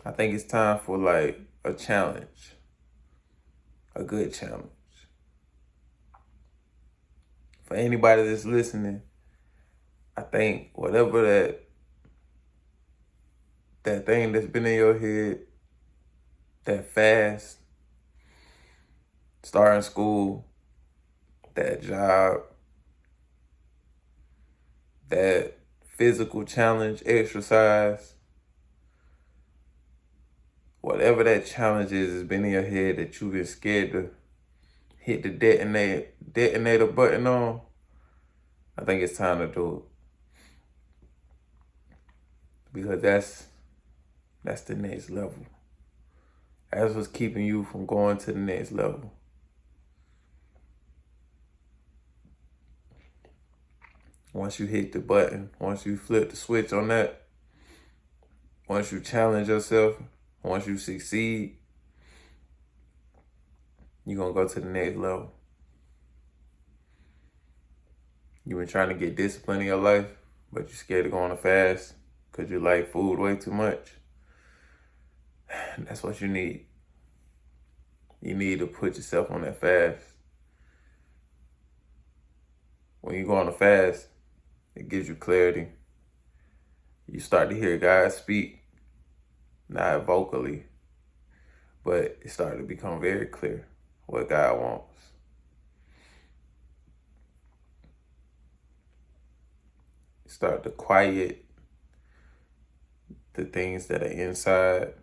I think it's time for like a challenge, a good challenge. For anybody that's listening, I think whatever that thing that's been in your head, that fast, starting school, that job, that physical challenge, exercise, whatever that challenge is has been in your head that you've been scared to hit the detonator button on, I think it's time to do it. Because that's the next level. That's what's keeping you from going to the next level. Once you hit the button, once you flip the switch on that, once you challenge yourself, once you succeed, you're going to go to the next level. You've been trying to get discipline in your life, but you're scared to go on a fast because you like food way too much. That's what you need. You need to put yourself on that fast. When you go on a fast, it gives you clarity. You start to hear God speak, not vocally, but it started to become very clear what God wants. Start to quiet the things that are inside,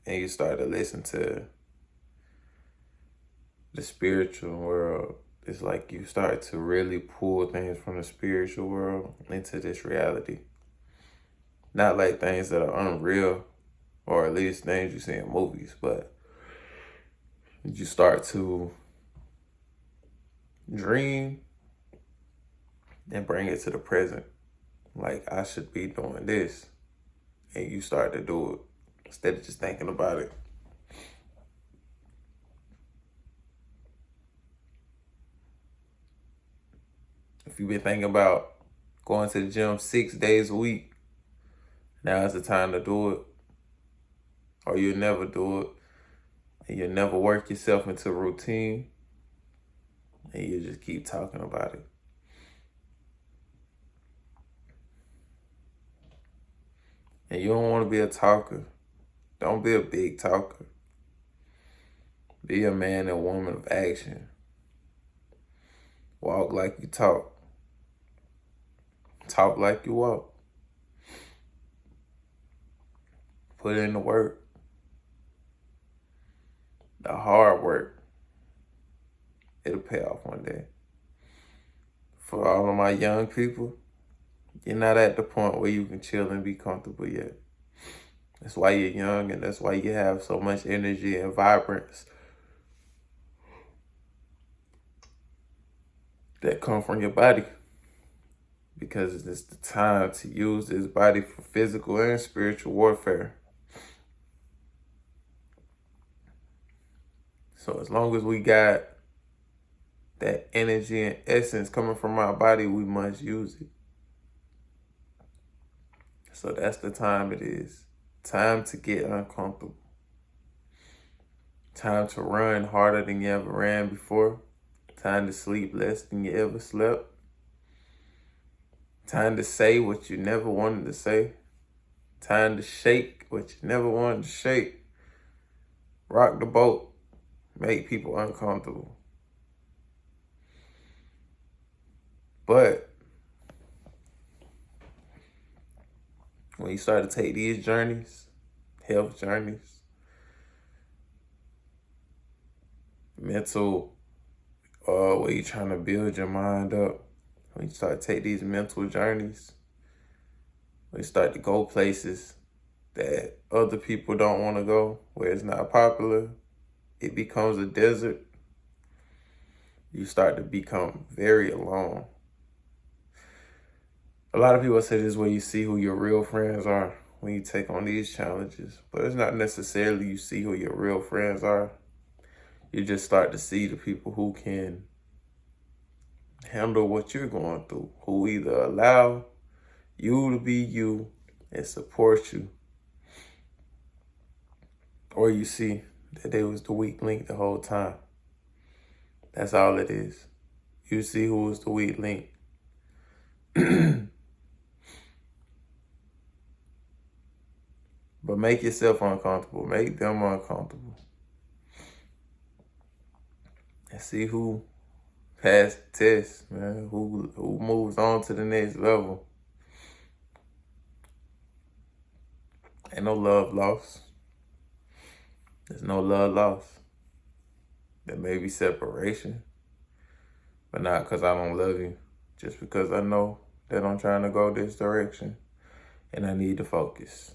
and you start to listen to the spiritual world. It's like you start to really pull things from the spiritual world into this reality. Not like things that are unreal, or at least things you see in movies, but you start to dream and bring it to the present. Like, I should be doing this. And you start to do it instead of just thinking about it. If you've been thinking about going to the gym 6 days a week, now is the time to do it. Or you'll never do it. And you'll never work yourself into a routine. And you just keep talking about it. And you don't want to be a talker. Don't be a big talker. Be a man and woman of action. Walk like you talk. Talk like you walk. Put in the work. The hard work. It'll pay off one day. For all of my young people, you're not at the point where you can chill and be comfortable yet. That's why you're young, and that's why you have so much energy and vibrance that come from your body. Because it's the time to use this body for physical and spiritual warfare. So as long as we got that energy and essence coming from our body, we must use it. So that's the time it is. Time to get uncomfortable. Time to run harder than you ever ran before. Time to sleep less than you ever slept. Time to say what you never wanted to say. Time to shake what you never wanted to shake. Rock the boat. Make people uncomfortable. But when you start to take these journeys, health journeys, mental, where you're trying to build your mind up, when you start to take these mental journeys, when you start to go places that other people don't want to go, where it's not popular, it becomes a desert, you start to become very alone. A lot of people say this is where you see who your real friends are when you take on these challenges, but it's not necessarily you see who your real friends are. You just start to see the people who can handle what you're going through, who either allow you to be you and support you, Or you see that they was the weak link the whole time. That's all it is. You see who was the weak link. But make yourself uncomfortable. Make them uncomfortable. And see who passed the test, man. Who moves on to the next level. Ain't no love lost. There's no love lost. There may be separation, but not because I don't love you. Just because I know that I'm trying to go this direction and I need to focus.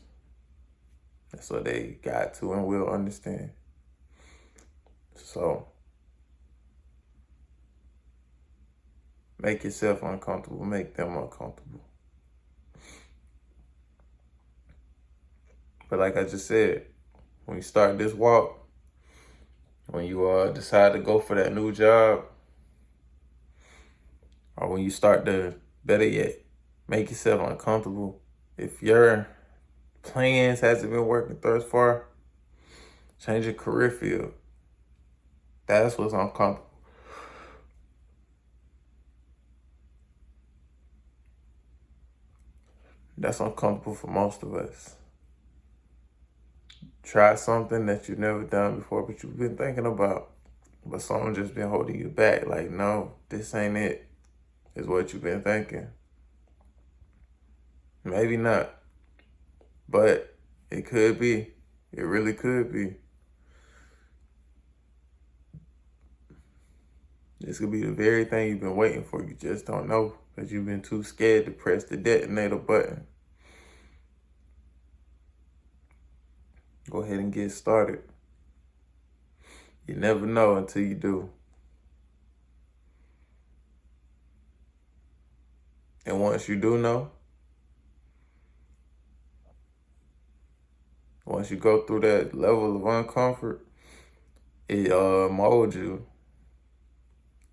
That's what they got to and will understand. So, make yourself uncomfortable. Make them uncomfortable. But like I just said, when you start this walk, when you decide to go for that new job, or when you start to, better yet, make yourself uncomfortable. If your plans hasn't been working thus far, change your career field. That's what's uncomfortable. That's uncomfortable for most of us. Try something that you've never done before, but you've been thinking about. But someone just been holding you back. Like, no, this ain't it, is what you've been thinking. Maybe not. But it could be. It really could be. This could be the very thing you've been waiting for. You just don't know because you've been too scared to press the detonator button. Go ahead and get started. You never know until you do. And once you do know, once you go through that level of uncomfort, it molds you.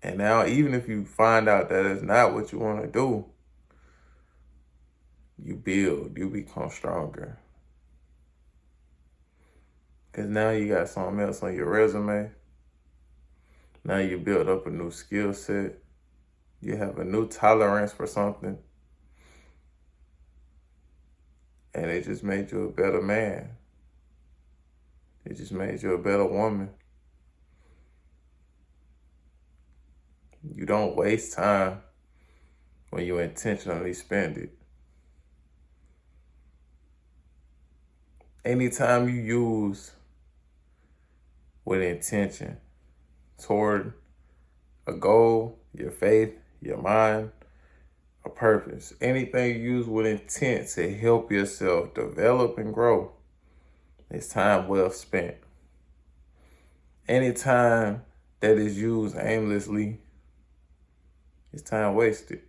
And now, even if you find out that it's not what you want to do, you build, you become stronger. Because now you got something else on your resume. Now you build up a new skill set. You have a new tolerance for something. And it just made you a better man. It just made you a better woman. You don't waste time when you intentionally spend it. Anytime you use with intention toward a goal, your faith, your mind, a purpose, anything you use with intent to help yourself develop and grow, it's time well spent. Anytime that is used aimlessly, it's time wasted.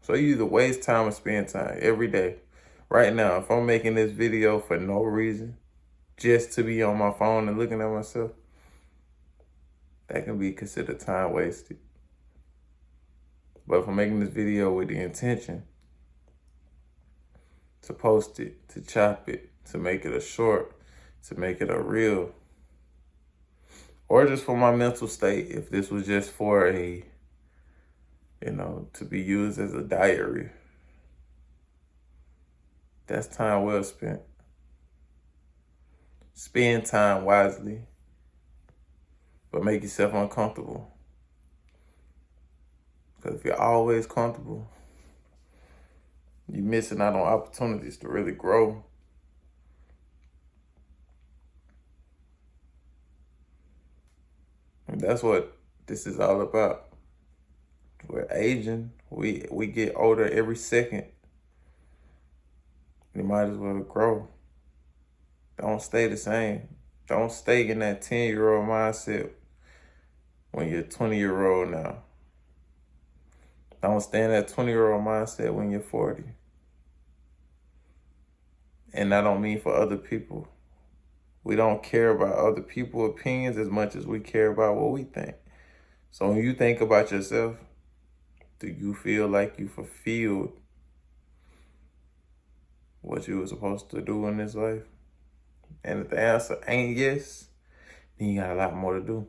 So you either waste time or spend time every day. Right now, if I'm making this video for no reason, just to be on my phone and looking at myself, that can be considered time wasted. But if I'm making this video with the intention to post it, to chop it, to make it a short, to make it a reel, or just for my mental state, if this was just for a, to be used as a diary, that's time well spent. Spend time wisely, but make yourself uncomfortable. Because if you're always comfortable, you're missing out on opportunities to really grow. And that's what this is all about. We're aging. We get older every second. You might as well grow. Don't stay the same. Don't stay in that 10-year-old mindset when you're 20-year-old now. Don't stay in that 20-year-old mindset when you're 40. And I don't mean for other people. We don't care about other people's opinions as much as we care about what we think. So when you think about yourself, do you feel like you fulfilled what you were supposed to do in this life? And if the answer ain't yes, then you got a lot more to do.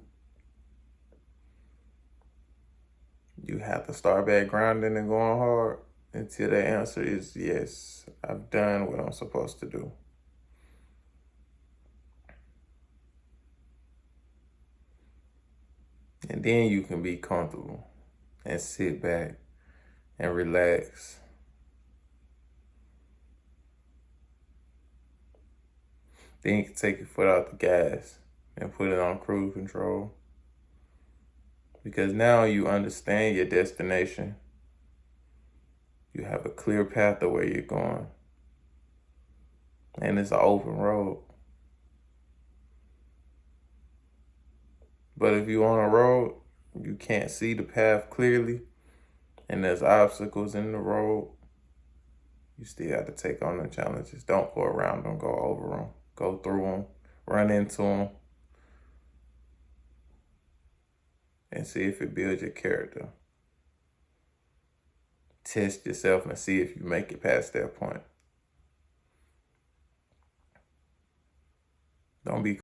You have to start back grounding and going hard until the answer is yes, I've done what I'm supposed to do. And then you can be comfortable and sit back and relax. Then you can take your foot out the gas and put it on cruise control. Because now you understand your destination. You have a clear path of where you're going. And it's an open road. But if you're on a road, you can't see the path clearly, and there's obstacles in the road, you still have to take on the challenges. Don't go around them, go over them, go through them, run into them, and see if it builds your character. Test yourself and see if you make it past that point. Don't be